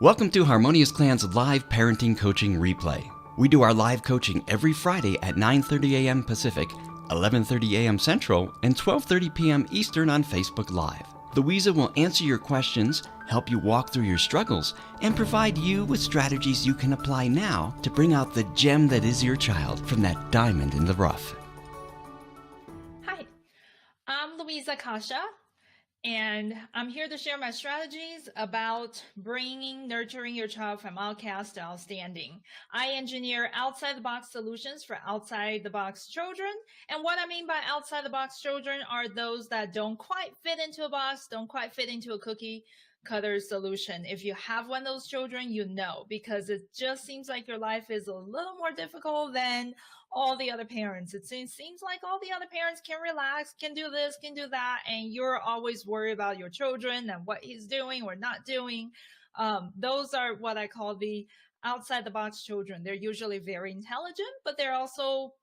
Welcome to Harmonious Clan's live parenting coaching replay. We do our live coaching every Friday at 9:30 a.m. Pacific, 11:30 a.m. Central, and 12:30 p.m. Eastern on Facebook Live. Louisa will answer your questions, help you walk through your struggles, and provide you with strategies you can apply now to bring out the gem that is your child from that diamond in the rough. Hi, I'm Louisa Kasha, and I'm here to share my strategies about nurturing your child from outcast to outstanding. I engineer outside-the-box solutions for outside-the-box children, and what I mean by outside-the-box children are those that don't quite fit into a box, don't quite fit into a cookie cutter solution. If you have one of those children, you know, because it just seems like your life is a little more difficult than all the other parents. It seems like all the other parents can relax, can do this, can do that, and you're always worried about your children and what he's doing or not doing. Those are what I call the outside the box children. They're usually very intelligent, but they're also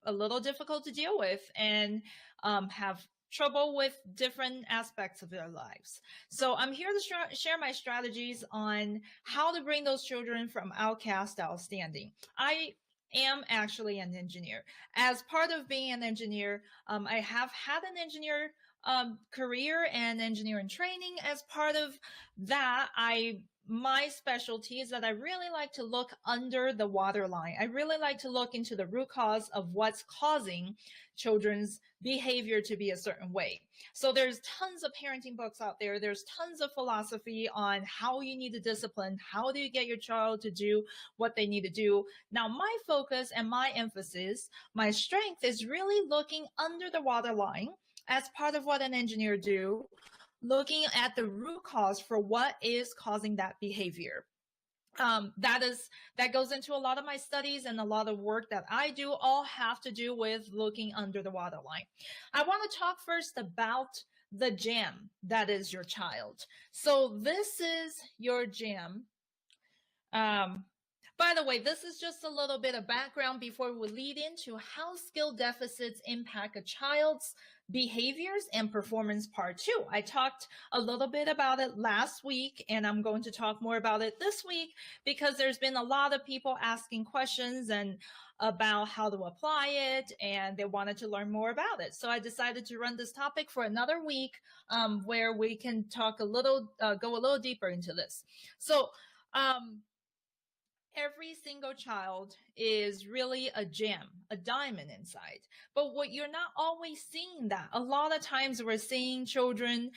a little difficult to deal with and have trouble with different aspects of their lives. So I'm here to share my strategies on how to bring those children from outcast to outstanding. I am actually an engineer. As part of being an engineer, I have had an engineer career and engineering training. As part of that, my specialty is that I really like to look under the waterline. I really like to look into the root cause of what's causing children's behavior to be a certain way. So there's tons of parenting books out there. There's tons of philosophy on how you need to discipline. How do you get your child to do what they need to do? Now, my focus and my emphasis, my strength is really looking under the waterline as part of what an engineer do, looking at the root cause for what is causing that behavior. That goes into a lot of my studies, and a lot of work that I do all have to do with looking under the waterline. I want to talk first about the gem that is your child. So this is your gem. By the way, this is just a little bit of background before we lead into how skill deficits impact a child's behaviors and performance part 2. I talked a little bit about it last week, and I'm going to talk more about it this week because there's been a lot of people asking questions and about how to apply it, and they wanted to learn more about it. So I decided to run this topic for another week where we can talk go a little deeper into this. So, every single child is really a gem, a diamond inside. But what you're not always seeing that. A lot of times we're seeing children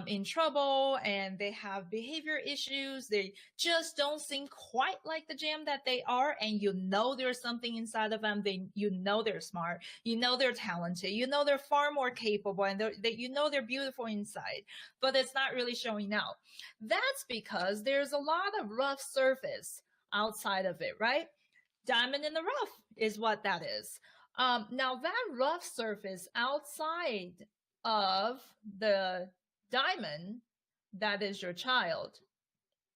in trouble and they have behavior issues. They just don't seem quite like the gem that they are. And you know there's something inside of them. You know they're smart. You know they're talented. You know they're far more capable, and you know they're beautiful inside. But it's not really showing out. That's because there's a lot of rough surface outside of it, right? Diamond in the rough is what that is. Now that rough surface outside of the diamond, that is your child.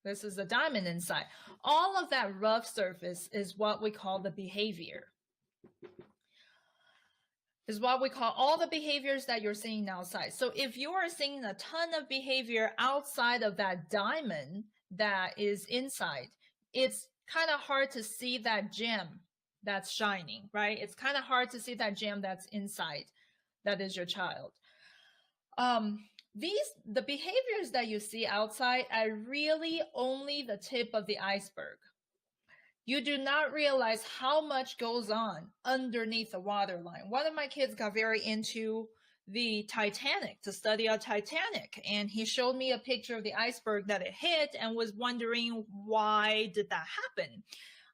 This is the diamond inside. All of that rough surface is what we call the behavior. Is what we call all the behaviors that you're seeing outside. So if you are seeing a ton of behavior outside of that diamond that is inside, it's kind of hard to see that gem that's shining, right? It's kind of hard to see that gem that's inside, that is your child. The behaviors that you see outside are really only the tip of the iceberg. You do not realize how much goes on underneath the waterline. One of my kids got very into the Titanic, to study out Titanic, and he showed me a picture of the iceberg that it hit and was wondering why did that happen.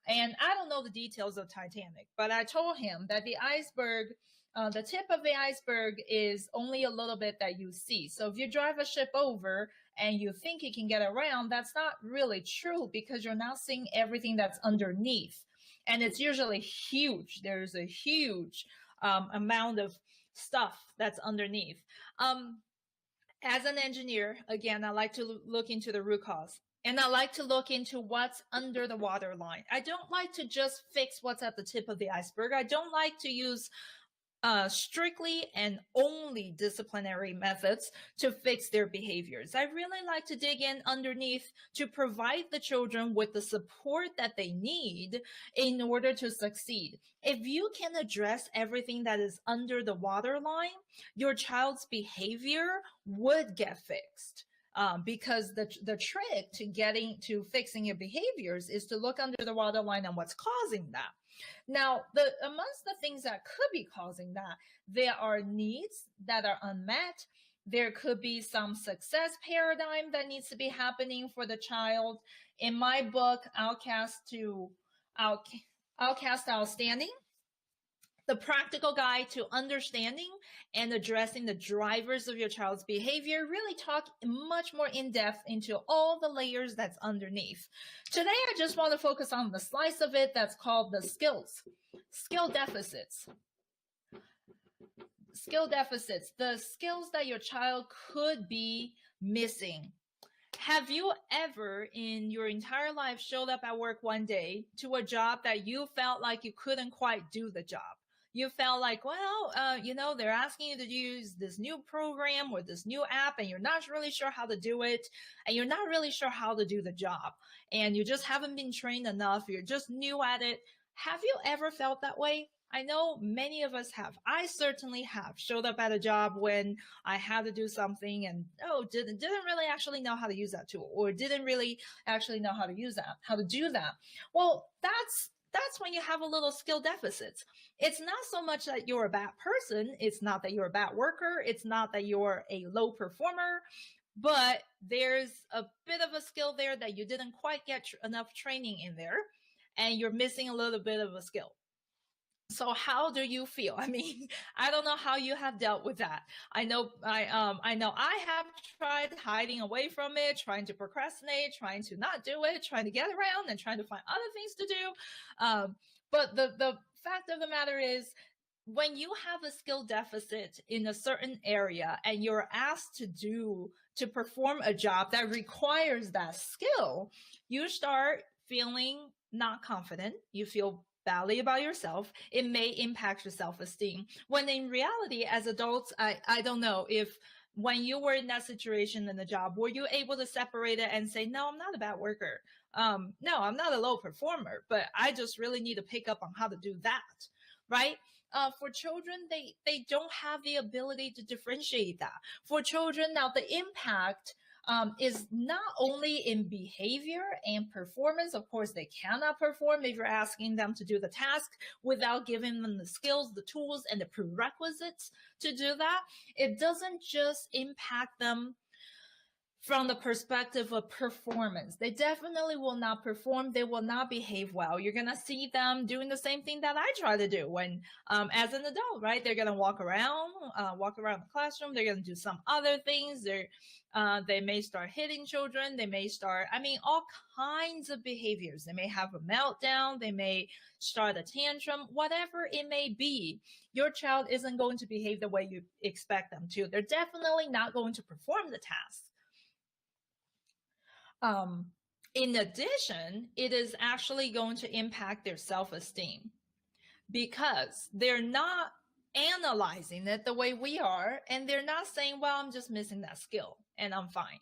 And I don't know the details of Titanic, but I told him that the iceberg, the tip of the iceberg is only a little bit that you see. So if you drive a ship over and you think you can get around, that's not really true because you're not seeing everything that's underneath. And it's usually huge. There's a huge amount of stuff that's underneath. As an engineer, again, I like to look into the root cause, and I like to look into what's under the waterline. I don't like to just fix what's at the tip of the iceberg. I don't like to use strictly and only disciplinary methods to fix their behaviors. I really like to dig in underneath to provide the children with the support that they need in order to succeed. If you can address everything that is under the waterline, your child's behavior would get fixed. Because the trick to fixing your behaviors is to look under the waterline and what's causing that. Now, amongst the things that could be causing that, there are needs that are unmet. There could be some success paradigm that needs to be happening for the child. In my book, Outcast Outstanding, the practical guide to understanding and addressing the drivers of your child's behavior, really talk much more in depth into all the layers that's underneath. Today, I just want to focus on the slice of it that's called the skill deficits. Skill deficits, the skills that your child could be missing. Have you ever in your entire life showed up at work one day to a job that you felt like you couldn't quite do the job? You felt like, well, they're asking you to use this new program or this new app, and you're not really sure how to do it, and you're not really sure how to do the job, and you just haven't been trained enough. You're just new at it. Have you ever felt that way? I know many of us have. I certainly have showed up at a job when I had to do something and didn't really actually know how to use that tool, or didn't really actually know how to do that. Well, that's when you have a little skill deficits. It's not so much that you're a bad person. It's not that you're a bad worker. It's not that you're a low performer, but there's a bit of a skill there that you didn't quite get enough training in there, and you're missing a little bit of a skill. So how do you feel? I mean, I don't know how you have dealt with that. I know I have tried hiding away from it, trying to procrastinate, trying to not do it, trying to get around and trying to find other things to do. But the fact of the matter is, when you have a skill deficit in a certain area and you're asked to perform a job that requires that skill, you start feeling not confident. You feel badly about yourself. It may impact your self-esteem. When in reality, as adults, I don't know if when you were in that situation in the job, were you able to separate it and say, no, I'm not a bad worker. No, I'm not a low performer, but I just really need to pick up on how to do that, right? For children, they don't have the ability to differentiate that. For children, now the impact is not only in behavior and performance. Of course, they cannot perform if you're asking them to do the task without giving them the skills, the tools, and the prerequisites to do that. It doesn't just impact them from the perspective of performance. They definitely will not perform. They will not behave well. You're going to see them doing the same thing that I try to do when, as an adult, right? They're going to walk around the classroom. They're going to do some other things. They may start hitting children. They may start, all kinds of behaviors. They may have a meltdown. They may start a tantrum, whatever it may be. Your child isn't going to behave the way you expect them to. They're definitely not going to perform the task. In addition, it is actually going to impact their self-esteem because they're not analyzing it the way we are, and they're not saying, well, I'm just missing that skill and I'm fine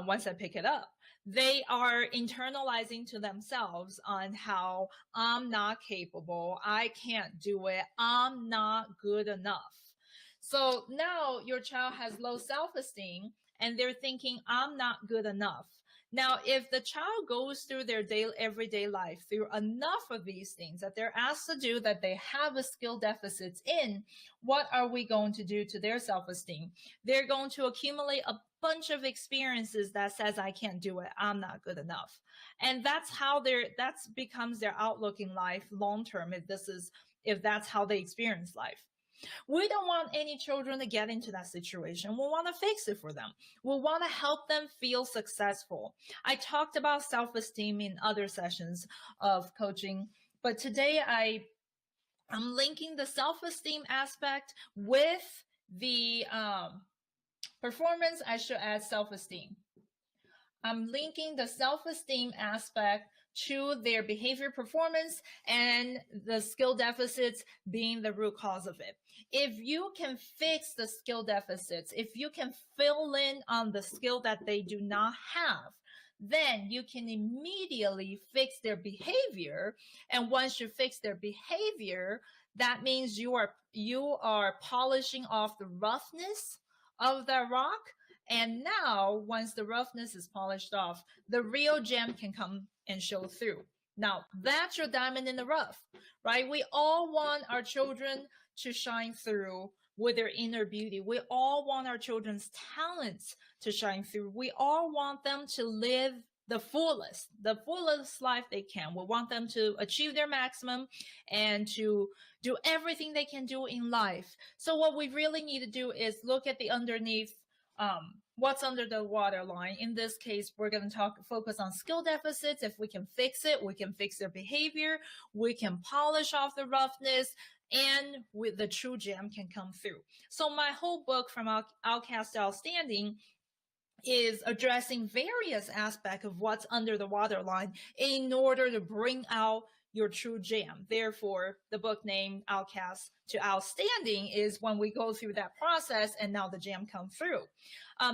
once I pick it up. They are internalizing to themselves on how I'm not capable, I can't do it, I'm not good enough. So now your child has low self-esteem and they're thinking, I'm not good enough. Now, if the child goes through their everyday life through enough of these things that they're asked to do that they have a skill deficits in, what are we going to do to their self-esteem? They're going to accumulate a bunch of experiences that says, I can't do it, I'm not good enough. And that's becomes their outlook in life long-term if that's how they experience life. We don't want any children to get into that situation. We want to fix it for them. We want to help them feel successful. I talked about self-esteem in other sessions of coaching, but today I'm linking the self-esteem aspect with the performance. I should add self-esteem. I'm linking the self-esteem aspect to their behavior performance and the skill deficits being the root cause of it. If you can fix the skill deficits, if you can fill in on the skill that they do not have, then you can immediately fix their behavior. And once you fix their behavior, that means you are polishing off the roughness of the rock. And now, once the roughness is polished off, the real gem can come and show through. Now, that's your diamond in the rough, right? We all want our children to shine through with their inner beauty. We all want our children's talents to shine through. We all want them to live the fullest life they can. We want them to achieve their maximum and to do everything they can do in life. So what we really need to do is look at the underneath, what's under the waterline. In this case, we're going to focus on skill deficits. If we can fix it, we can fix their behavior, we can polish off the roughness, and with the true gem can come through. So my whole book, From Outcast to Outstanding, is addressing various aspects of what's under the waterline in order to bring out your true gem. Therefore, the book name Outcast to Outstanding is when we go through that process and now the gem come through.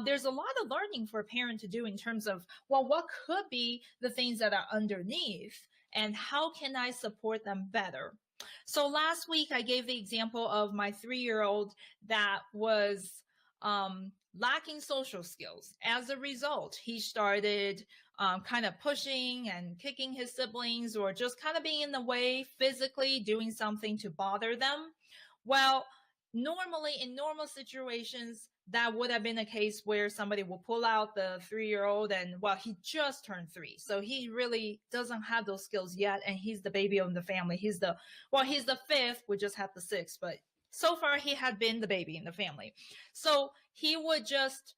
There's a lot of learning for a parent to do in terms of, well, what could be the things that are underneath and how can I support them better? So last week I gave the example of my 3-year-old that was lacking social skills. As a result, he started kind of pushing and kicking his siblings or just kind of being in the way physically, doing something to bother them. Well, normally in normal situations, that would have been a case where somebody will pull out the 3-year-old and, well, he just turned 3. So he really doesn't have those skills yet. And he's the baby of the family. He's the 5th. We just had the 6th, but so far he had been the baby in the family. So he would just,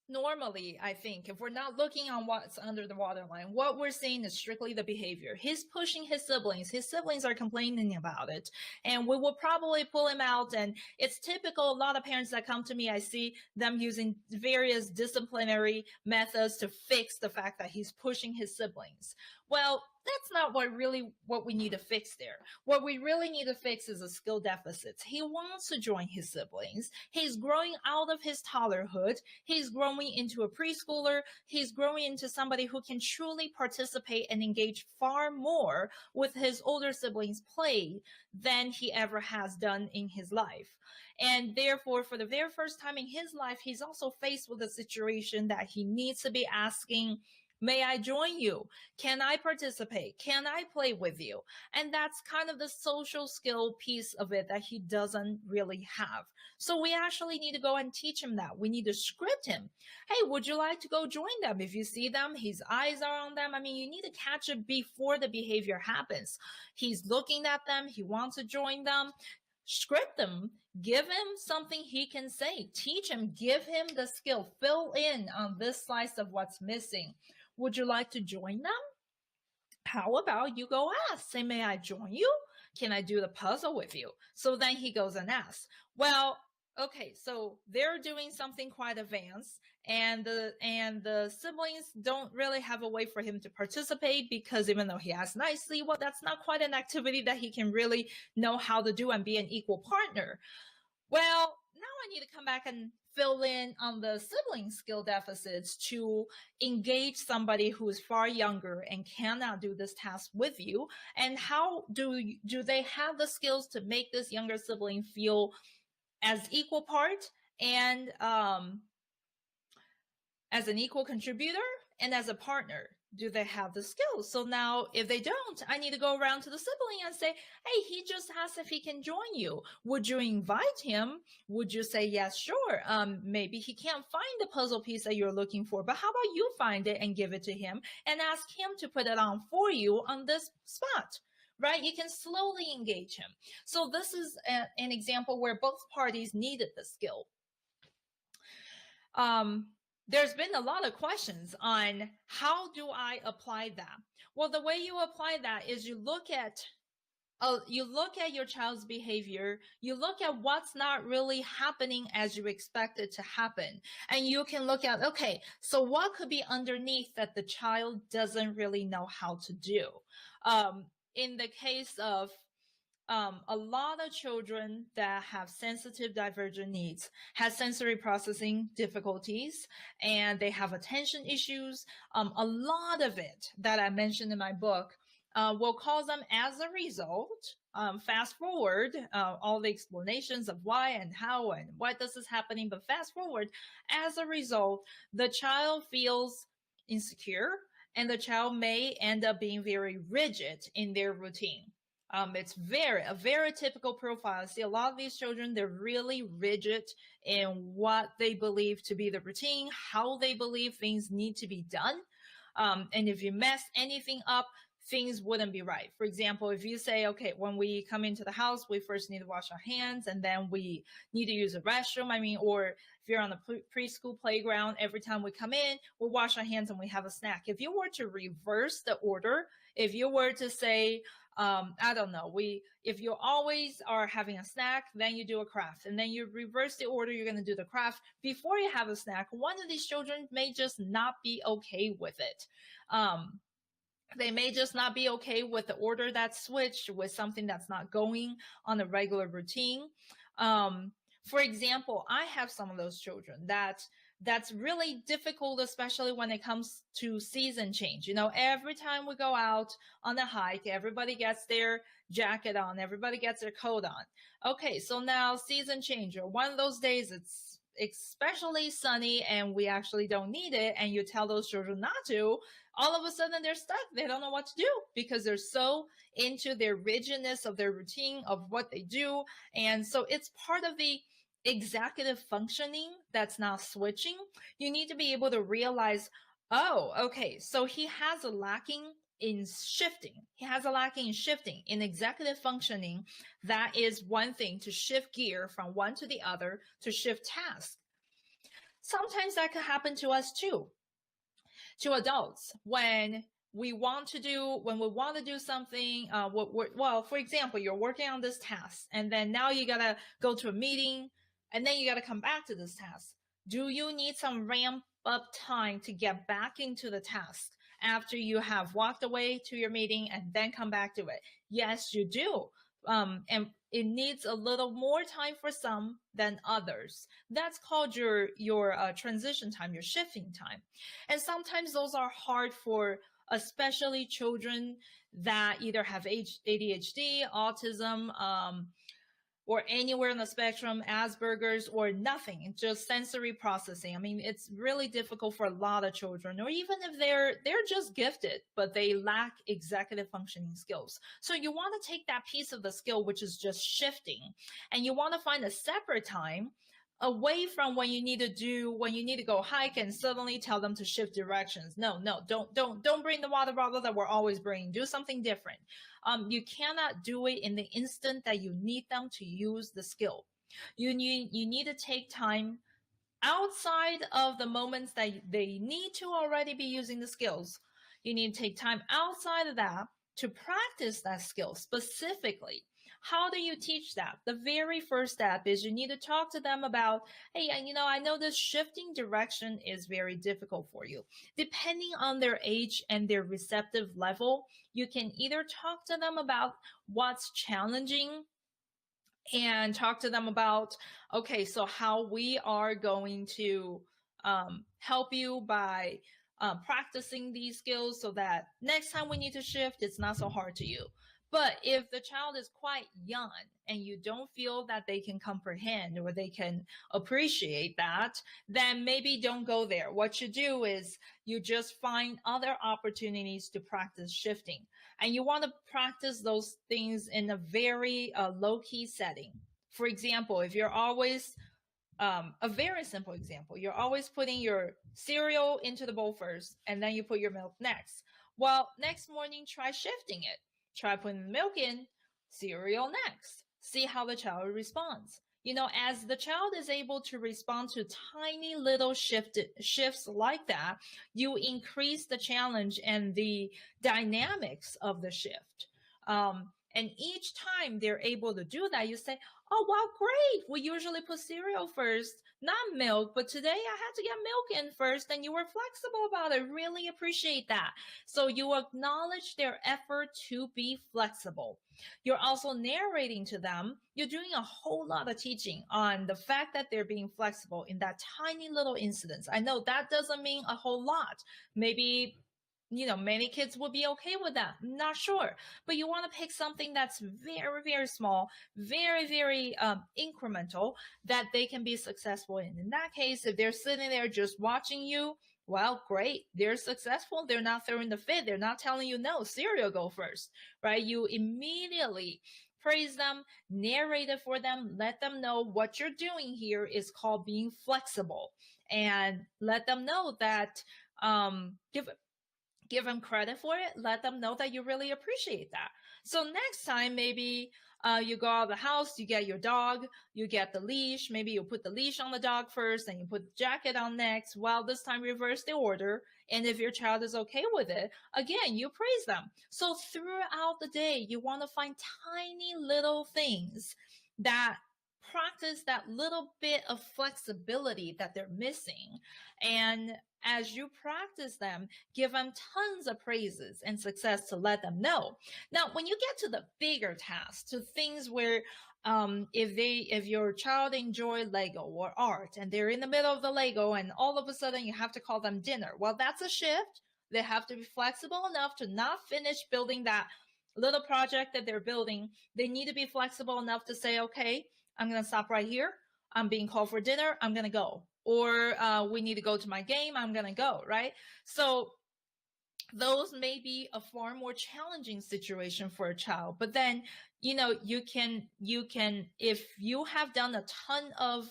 normally, I think, if we're not looking on what's under the waterline, what we're seeing is strictly the behavior. He's pushing his siblings. His siblings are complaining about it. And we will probably pull him out. And it's typical. A lot of parents that come to me, I see them using various disciplinary methods to fix the fact that he's pushing his siblings. Well, that's not what we need to fix there. What we really need to fix is the skill deficits. He wants to join his siblings. He's growing out of his toddlerhood. He's growing into a preschooler. He's growing into somebody who can truly participate and engage far more with his older siblings' play than he ever has done in his life. And therefore, for the very first time in his life, he's also faced with a situation that he needs to be asking, may I join you? Can I participate? Can I play with you? And that's kind of the social skill piece of it that he doesn't really have. So we actually need to go and teach him that. We need to script him. Hey, would you like to go join them? If you see them, his eyes are on them. I mean, you need to catch it before the behavior happens. He's looking at them. He wants to join them. Script them, give him something he can say, teach him, give him the skill, fill in on this slice of what's missing. Would you like to join them? How about you go ask? Say, may I join you? Can I do the puzzle with you? So then he goes and asks. Well, okay, so they're doing something quite advanced, and the siblings don't really have a way for him to participate because even though he asks nicely, well, that's not quite an activity that he can really know how to do and be an equal partner. Well, now I need to come back and fill in on the sibling skill deficits to engage somebody who is far younger and cannot do this task with you. And how do they have the skills to make this younger sibling feel as equal part and as an equal contributor and as a partner? Do they have the skills? So now if they don't, I need to go around to the sibling and say, hey, he just asked if he can join you. Would you invite him? Would you say, yes, sure. Maybe he can't find the puzzle piece that you're looking for, but how about you find it and give it to him and ask him to put it on for you on this spot? Right? You can slowly engage him. So this is an example where both parties needed the skill. There's been a lot of questions on how do I apply that? Well, the way you apply that is you look at you look at your child's behavior, you look at what's not really happening as you expect it to happen. And you can look at, okay, so what could be underneath that the child doesn't really know how to do? In the case of a lot of children that have sensitive divergent needs have sensory processing difficulties, and they have attention issues. A lot of it that I mentioned in my book will cause them as a result. Fast forward all the explanations of why and how and why this is happening, but fast forward, as a result, the child feels insecure, and the child may end up being very rigid in their routine. It's a very typical profile. I see a lot of these children, they're really rigid in what they believe to be the routine, how they believe things need to be done. And if you mess anything up, things wouldn't be right. For example, if you say, okay, when we come into the house, we first need to wash our hands, and then we need to use a restroom. Or if you're on the preschool playground, every time we come in, we'll wash our hands and we have a snack. If you were to reverse the order, if you were to say, I don't know, if you always are having a snack, then you do a craft, and then you reverse the order, you're going to do the craft before you have a snack, one of these children may just not be okay with it. They may just not be okay with the order that's switched, with something that's not going on a regular routine. For example, I have some of those children that's really difficult, especially when it comes to season change. Every time we go out on a hike, everybody gets their jacket on, everybody gets their coat on. Okay, so now season change, or one of those days it's especially sunny and we actually don't need it, and you tell those children not to, all of a sudden they're stuck. They don't know what to do because they're so into their rigidness of their routine, of what they do. And so it's part of the executive functioning that's now switching. You need to be able to realize, oh, okay, so he has a lacking in shifting. He has a lacking in shifting. In executive functioning, that is one thing, to shift gear from one to the other, to shift tasks. Sometimes that could happen to us too, to adults, when we want to do something. Well, for example, you're working on this task, and then now you gotta go to a meeting, and then you gotta come back to this task. Do you need some ramp up time to get back into the task after you have walked away to your meeting and then come back to it? Yes, you do. And it needs a little more time for some than others. That's called your transition time, your shifting time. And sometimes those are hard for especially children that either have ADHD, autism, or anywhere on the spectrum, Asperger's, or nothing, just sensory processing. It's really difficult for a lot of children, or even if they're just gifted, but they lack executive functioning skills. So you want to take that piece of the skill, which is just shifting, and you want to find a separate time away from when you need to go hike and suddenly tell them to shift directions. No, don't bring the water bottle that we're always bringing. Do something different. You cannot do it in the instant that you need them to use the skill. You need to take time outside of the moments that they need to already be using the skills. You need to take time outside of that to practice that skill specifically. How do you teach that? The very first step is you need to talk to them about, hey, I know this shifting direction is very difficult for you. Depending on their age and their receptive level, you can either talk to them about what's challenging and talk to them about, okay, so how we are going to help you by practicing these skills so that next time we need to shift, it's not so hard to you. But if the child is quite young and you don't feel that they can comprehend or they can appreciate that, then maybe don't go there. What you do is you just find other opportunities to practice shifting. And you want to practice those things in a very low-key setting. For example, if you're always, a very simple example, you're always putting your cereal into the bowl first, and then you put your milk next. Well, next morning, try shifting it. Try putting the milk in, cereal next. See how the child responds. As the child is able to respond to tiny little shifts like that, you increase the challenge and the dynamics of the shift. And each time they're able to do that, you say, oh, wow, great. We usually put cereal first, not milk, but today I had to get milk in first, and you were flexible about it. Really appreciate that. So you acknowledge their effort to be flexible. You're also narrating to them. You're doing a whole lot of teaching on the fact that they're being flexible in that tiny little incidents. I know that doesn't mean a whole lot. Maybe many kids would be okay with that. I'm not sure. But you want to pick something that's very, very small, very, very incremental that they can be successful in. In that case, if they're sitting there just watching you, well, great. They're successful. They're not throwing the fit. They're not telling you, no, cereal go first, right? You immediately praise them, narrate it for them, let them know what you're doing here is called being flexible, and let them know that give them credit for it. Let them know that you really appreciate that. So next time, maybe you go out of the house, you get your dog, you get the leash. Maybe you put the leash on the dog first, and you put the jacket on next. Well, this time reverse the order. And if your child is okay with it, again, you praise them. So throughout the day, you want to find tiny little things that practice that little bit of flexibility that they're missing. And as you practice them, give them tons of praises and success to let them know. Now, when you get to the bigger tasks, to things where if your child enjoy Lego or art and they're in the middle of the Lego and all of a sudden you have to call them dinner, well, that's a shift. They have to be flexible enough to not finish building that little project that they're building. They need to be flexible enough to say, okay, I'm going to stop right here. I'm being called for dinner. I'm going to go. Or we need to go to my game. I'm going to go, right? So those may be a far more challenging situation for a child. But then, you can, if you have done a ton of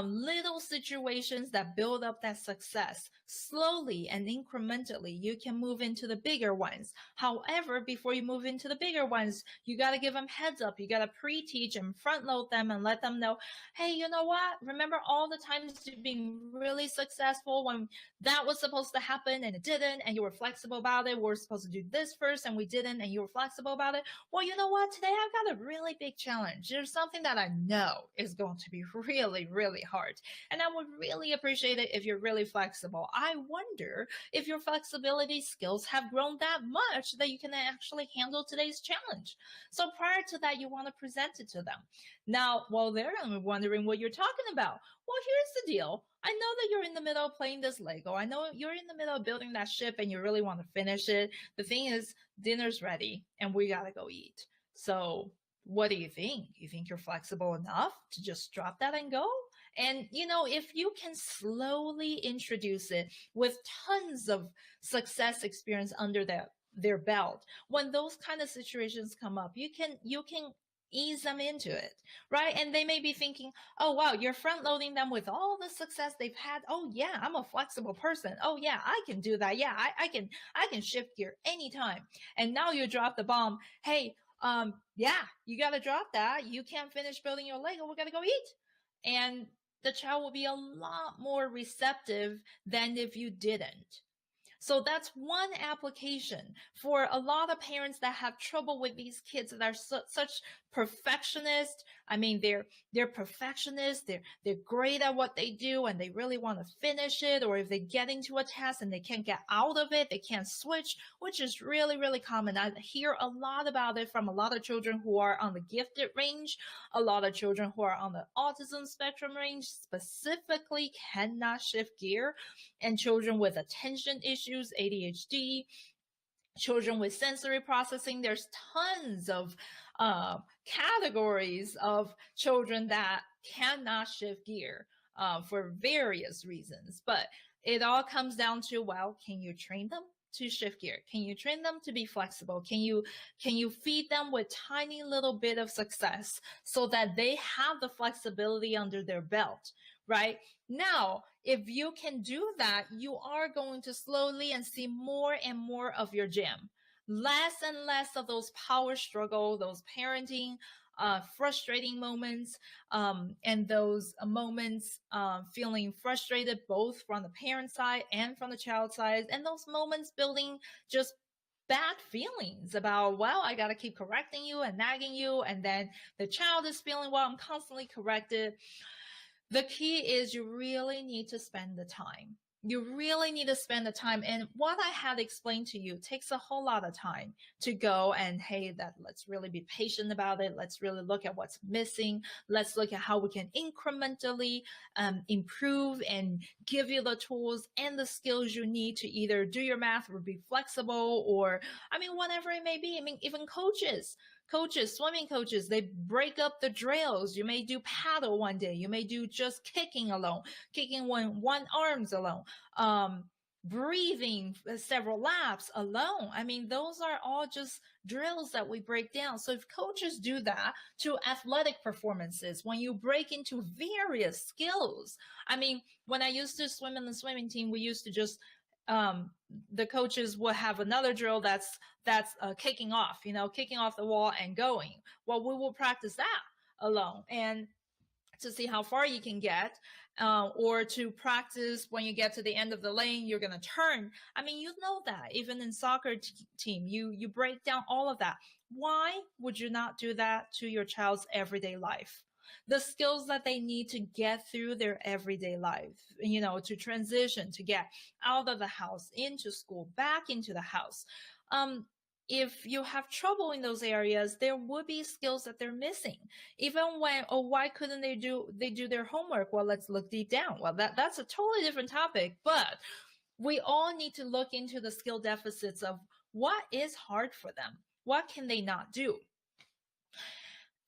little situations that build up that success, slowly and incrementally, you can move into the bigger ones. However, before you move into the bigger ones, you got to give them heads up. You got to pre-teach and front load them and let them know, hey, you know what? Remember all the times you've been really successful when that was supposed to happen and it didn't, and you were flexible about it. We're supposed to do this first and we didn't, and you were flexible about it. Well, you know what? Today I've got a really big challenge. There's something that I know is going to be really, really hard. And I would really appreciate it if you're really flexible. I wonder if your flexibility skills have grown that much that you can actually handle today's challenge. So prior to that, you want to present it to them. Now, while they're wondering what you're talking about, well, here's the deal. I know that you're in the middle of playing this Lego. I know you're in the middle of building that ship and you really want to finish it. The thing is, dinner's ready and we got to go eat. So what do you think? You think you're flexible enough to just drop that and go? And, if you can slowly introduce it with tons of success experience under their belt, when those kind of situations come up, you can ease them into it, right? And they may be thinking, oh, wow, you're front loading them with all the success they've had. Oh, yeah, I'm a flexible person. Oh, yeah, I can do that. Yeah, I can shift gear anytime. And now you drop the bomb. Hey, yeah, you got to drop that. You can't finish building your Lego. We got to go eat. And the child will be a lot more receptive than if you didn't. So that's one application for a lot of parents that have trouble with these kids that are such perfectionists. I mean, they're perfectionists. They're great at what they do and they really want to finish it. Or if they get into a task and they can't get out of it, they can't switch, which is really, really common. I hear a lot about it from a lot of children who are on the gifted range, a lot of children who are on the autism spectrum range, specifically cannot shift gear, and children with attention issues, ADHD, children with sensory processing. There's tons of categories of children that cannot shift gear for various reasons. But it all comes down to, well, can you train them to shift gear? Can you train them to be flexible? Can you feed them with tiny little bit of success so that they have the flexibility under their belt, right? Now, if you can do that, you are going to slowly and see more and more of your gym. Less and less of those power struggle, those parenting, frustrating moments, and those moments feeling frustrated both from the parent side and from the child side, and those moments building just bad feelings about, well, I got to keep correcting you and nagging you. And then the child is feeling, well, I'm constantly corrected. The key is you really need to spend the time. You really need to spend the time. And what I had explained to you takes a whole lot of time to go and, hey, let's really be patient about it. Let's really look at what's missing. Let's look at how we can incrementally improve and give you the tools and the skills you need to either do your math or be flexible, or, whatever it may be. Even coaches, swimming coaches, they break up the drills. You may do paddle one day. You may do just kicking alone, kicking one arms alone, breathing several laps alone. Those are all just drills that we break down. So if coaches do that to athletic performances, when you break into various skills, when I used to swim in the swimming team, we used to just the coaches will have another drill that's kicking off the wall and going. Well, we will practice that alone and to see how far you can get, or to practice when you get to the end of the lane, you're going to turn. You know that even in soccer team, you break down all of that. Why would you not do that to your child's everyday life? The skills that they need to get through their everyday life, to transition, to get out of the house, into school, back into the house. If you have trouble in those areas, there would be skills that they're missing. Even when, why couldn't they do their homework? Well, let's look deep down. Well, that's a totally different topic, but we all need to look into the skill deficits of what is hard for them. What can they not do?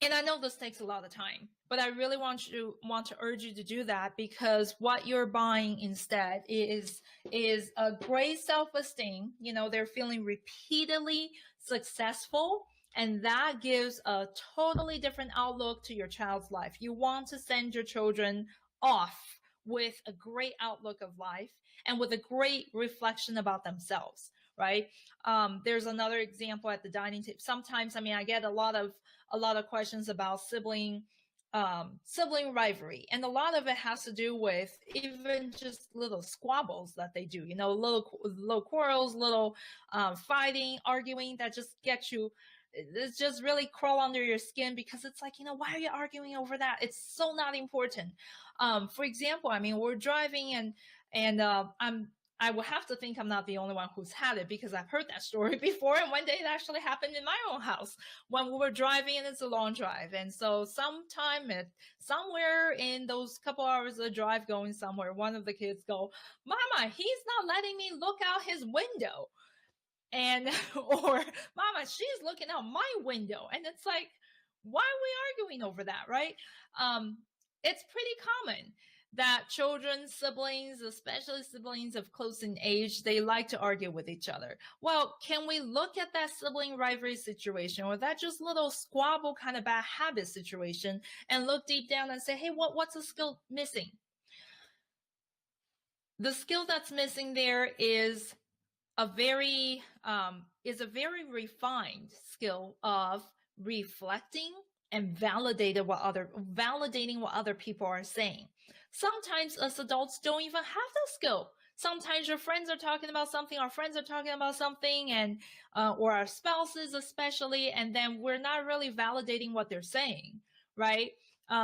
And I know this takes a lot of time, but I really want to urge you to do that, because what you're buying instead is a great self-esteem. They're feeling repeatedly successful, and that gives a totally different outlook to your child's life. You want to send your children off with a great outlook of life and with a great reflection about themselves, right? There's another example at the dining table. Sometimes, I get a lot of questions about sibling rivalry, and a lot of it has to do with even just little squabbles that they do, little quarrels, little fighting, arguing that just get you. It's just really crawl under your skin, because it's like, why are you arguing over that? It's so not important. For example, we're driving and I will have to think I'm not the only one who's had it, because I've heard that story before. And one day it actually happened in my own house when we were driving, and it's a long drive. And so somewhere in those couple hours of drive going somewhere, one of the kids go, "Mama, he's not letting me look out his window." And, or, "Mama, she's looking out my window." And it's like, why are we arguing over that, right? It's pretty common that children, siblings, especially siblings of close in age, they like to argue with each other. Well, can we look at that sibling rivalry situation, or that just little squabble kind of bad habit situation, and look deep down and say, hey, what's the skill missing? The skill that's missing there is a very refined skill of reflecting and validating what other people are saying. Sometimes us adults don't even have that skill. Sometimes your friends are talking about something, our friends are talking about something, and or our spouses especially, and then we're not really validating what they're saying, right?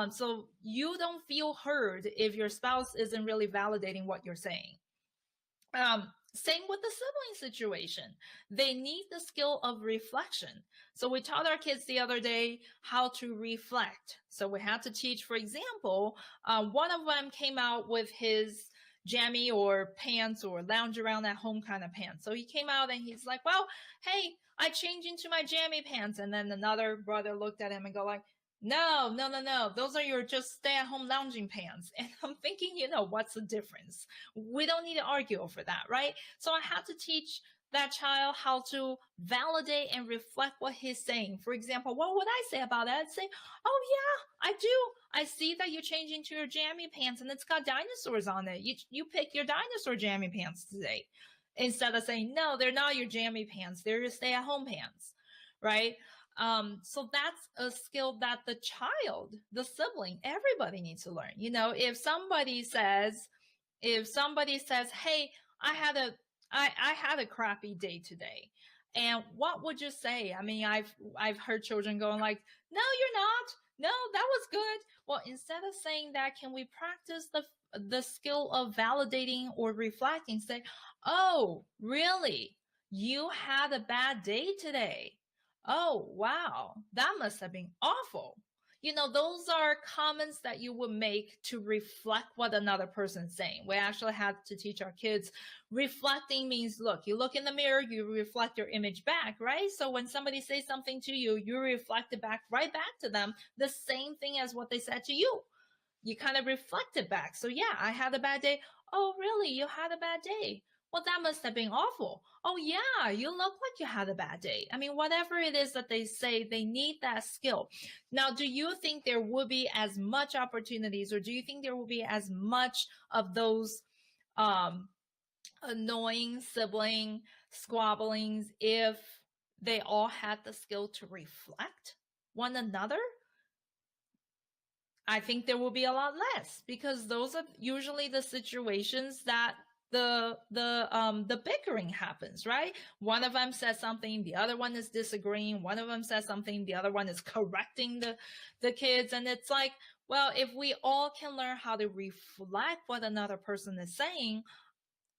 So you don't feel heard if your spouse isn't really validating what you're saying. Same with the sibling situation. They need the skill of reflection. So we taught our kids the other day how to reflect. So we had to teach, for example, one of them came out with his jammy or pants or lounge around at home kind of pants. So he came out and he's like, well, hey, I changed into my jammy pants. And then another brother looked at him and go like, no. Those are your just stay-at-home lounging pants. And I'm thinking, what's the difference? We don't need to argue over that, right? So I had to teach that child how to validate and reflect what he's saying. For example, what would I say about that? I'd say, oh yeah, I do. I see that you changed into your jammy pants and it's got dinosaurs on it. You pick your dinosaur jammy pants today. Instead of saying, no, they're not your jammy pants. They're your stay-at-home pants, right? So that's a skill that the child, the sibling, everybody needs to learn. If somebody says, hey, I had a crappy day today. And what would you say? I mean, I've heard children going like, "No, you're not. No, that was good." Well, instead of saying that, can we practice the skill of validating or reflecting? Say, "Oh, really? You had a bad day today. Oh, wow. That must have been awful." Those are comments that you would make to reflect what another person's saying. We actually had to teach our kids reflecting means, look, you look in the mirror, you reflect your image back, right? So when somebody says something to you, you reflect it back right back to them, the same thing as what they said to you. You kind of reflect it back. So yeah, I had a bad day. Oh, really? You had a bad day? Well, that must have been awful. Oh, yeah, you look like you had a bad day. I mean, whatever it is that they say, they need that skill. Now, do you think there would be as much opportunities, or do you think there will be as much of those annoying sibling squabblings if they all had the skill to reflect one another? I think there will be a lot less, because those are usually the situations that the bickering happens, right? One of them says something, the other one is disagreeing. One of them says something, the other one is correcting the kids. And it's like, well, if we all can learn how to reflect what another person is saying,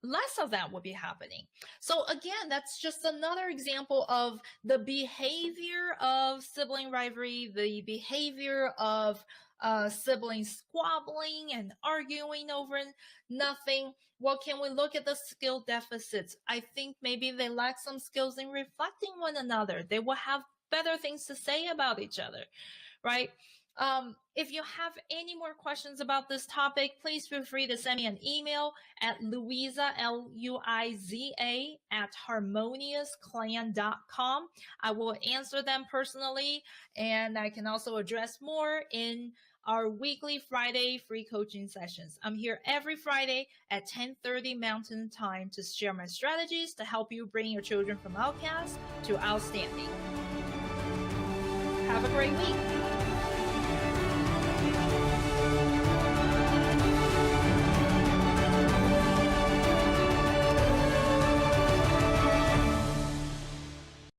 less of that will be happening. So again, that's just another example of the behavior of sibling rivalry, the behavior of siblings squabbling and arguing over nothing. Well, can we look at the skill deficits? I think maybe they lack some skills in reflecting one another. They will have better things to say about each other, right? If you have any more questions about this topic, please feel free to send me an email at Luiza, Luiza, at harmoniousclan.com. I will answer them personally, and I can also address more in our weekly Friday free coaching sessions. I'm here every Friday at 10:30 Mountain Time to share my strategies to help you bring your children from outcast to outstanding. Have a great week.